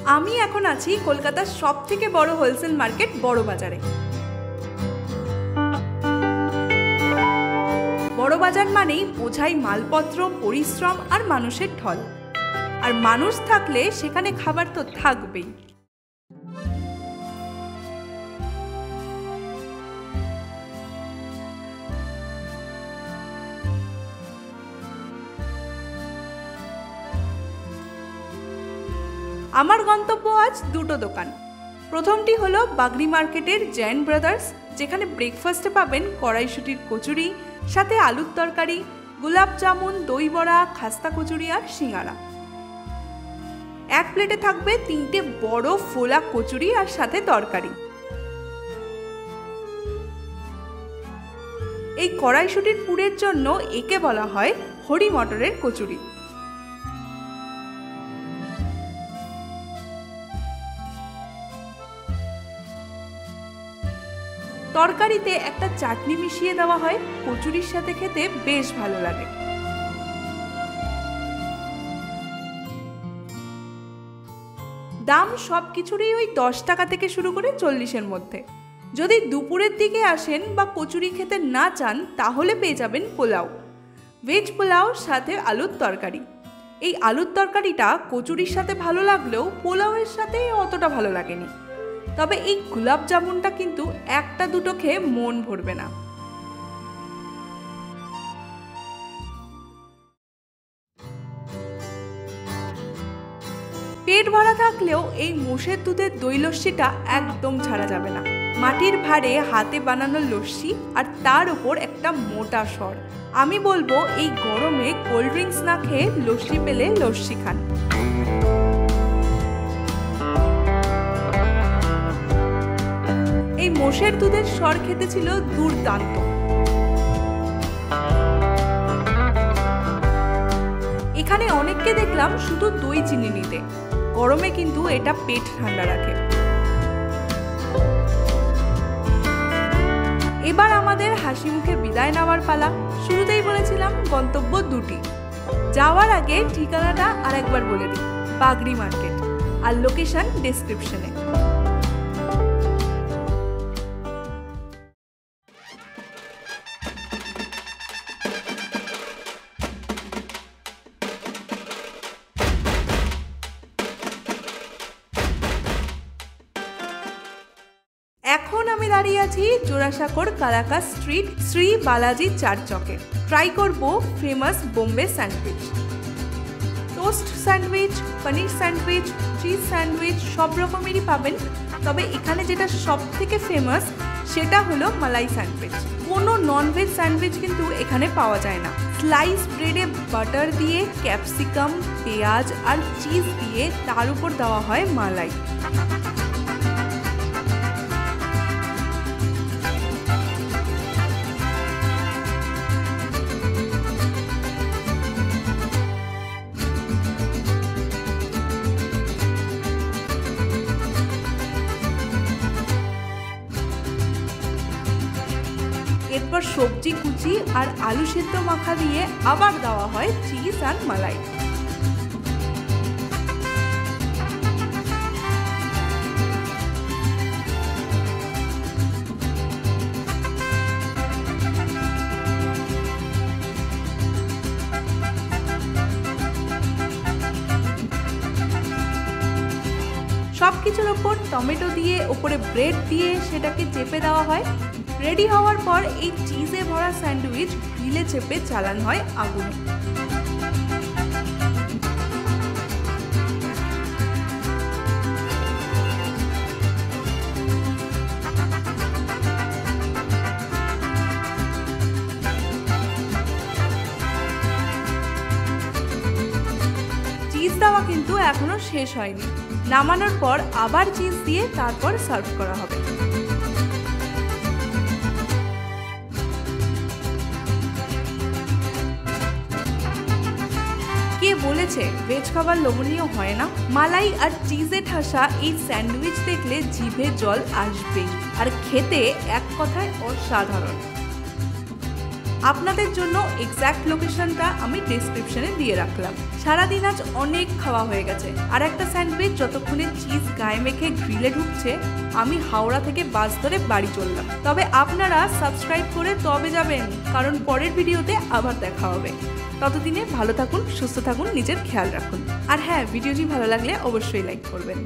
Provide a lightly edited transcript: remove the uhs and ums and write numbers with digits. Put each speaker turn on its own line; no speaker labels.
আমি এখন আছি কলকাতার সবথেকে বড় হোলসেল মার্কেট বড়বাজারে। বড়বাজার মানেই বোঝাই মালপত্র, পরিশ্রম আর মানুষের ঢল। আর মানুষ থাকলে সেখানে খাবার তো থাকবেই। আমার গন্তব্য আজ দুটো দোকান। প্রথমটি হলো বাগরি মার্কেটের জৈন ব্রাদার্স, যেখানে ব্রেকফাস্টে পাবেন কড়াইশুটির কচুরি, সাথে আলুর তরকারি, গোলাপ জামুন, দই বড়া, খাস্তা কচুরি আর সিঙ্গারা। এক প্লেটে থাকবে 3টে বড় ফোলা কচুরি আর সাথে তরকারি। এই কড়াইশুটির পুরের জন্য একে বলা হয় হরি মটরের কচুরি। তরকারিতে একটা চাটনি মিশিয়ে দেওয়া হয়, কচুরির সাথে খেতে বেশ ভালো লাগে। দাম সব কিছুরই ওই 10 টাকা থেকে শুরু করে 40-এর মধ্যে। যদি দুপুরের দিকে আসেন বা কচুরি খেতে না চান তাহলে পেয়ে যাবেন পোলাও, ভেজ পোলাও সাথে আলুর তরকারি। এই আলুর তরকারিটা কচুরির সাথে ভালো লাগলেও পোলাওয়ের সাথে অতটা ভালো লাগেনি। তবে এই গোলাপ জামুনটা কিন্তু একটা দুটো খেয়ে মন ভরবে না। পেট ভরা থাকলেও এই মোষের দুধের দই লস্যিটা একদম ছাড়া যাবে না। মাটির ভাঁড়ে হাতে বানানো লস্যি আর তার উপর একটা মোটা সর। আমি বলবো এই গরমে কোল্ড ড্রিঙ্কস না খেয়ে লস্যি পেলে লস্যি খান। এই মোষের দুধের সর খেতে ছিল দুর্দান্ত। এখানে অনেককে দেখলাম শুধু দই চিনি নিতে। গরমে কিন্তু এটা পেট ঠান্ডা রাখে। এবার আমাদের হাসি মুখে বিদায় নেওয়ার পালা। শুরুতেই বলেছিলাম গন্তব্য দুটি। যাওয়ার আগে ঠিকানাটা আরেকবার বলে দিই, বাগরি মার্কেট, আর লোকেশন ডেসক্রিপশনে। এখন আমি দাঁড়িয়ে আছি জোড়াসাঁকোর কালাকাস স্ট্রিট শ্রী বালাজি চার চকে। ট্রাই করব famous Bombay sandwich. Toast sandwich, paneer sandwich, cheese sandwich সব রকমেরই পাবেন। তবে এখানে যেটা সব থেকে ফেমাস সেটা হলো মালাই স্যান্ডউইচ। কোনো ননভেজ স্যান্ডউইচ কিন্তু এখানে পাওয়া যায় না। স্লাইস ব্রেডে বাটার দিয়ে, ক্যাপসিকাম, পেঁয়াজ আর চিজ দিয়ে তার উপর দেওয়া হয় মালাই। এরপর সবজি কুচি আর আলু সেদ্ধ মাখা দিয়ে আবার দেওয়া হয় চিজ আর মালাই। সবকিছুর ওপর টমেটো দিয়ে, ওপরে ব্রেড দিয়ে সেটাকে চেপে দেওয়া হয়। রেডি হওয়ার পর এই চিজে ভরা স্যান্ডউইচ গ্রিলে চেপে চালানো হয় আগুনে। চিজ দেওয়া কিন্তু এখনো শেষ হয়নি। নামানোর পর আবার চিজ দিয়ে তারপর সার্ভ করা হবে। কে বলেছে ভেজ খাবার লোভনীয় হয় না? মালাই আর চিজে ঠাসা এই স্যান্ডউইচ দেখলে জিভে জল আসবেই, আর খেতে এক কথায় অসাধারণ। আপনাদের জন্য এক্স্যাক্ট লোকেশনটা আমি ডেসক্রিপশনে দিয়ে রাখলাম। সারাদিন আজ অনেক খাওয়া হয়ে গেছে, আর একটা স্যান্ডউইচ যতক্ষণে চিজ গায়ে মেখে গ্রিলে ঢুকছে আমি হাওড়া থেকে বাস ধরে বাড়ি চললাম। তবে আপনারা সাবস্ক্রাইব করে তবে যাবেন, কারণ পরের ভিডিওতে আবার দেখা হবে। ততদিনে ভালো থাকুন, সুস্থ থাকুন, নিজের খেয়াল রাখুন। আর হ্যাঁ, ভিডিওটি ভালো লাগলে অবশ্যই লাইক করবেন।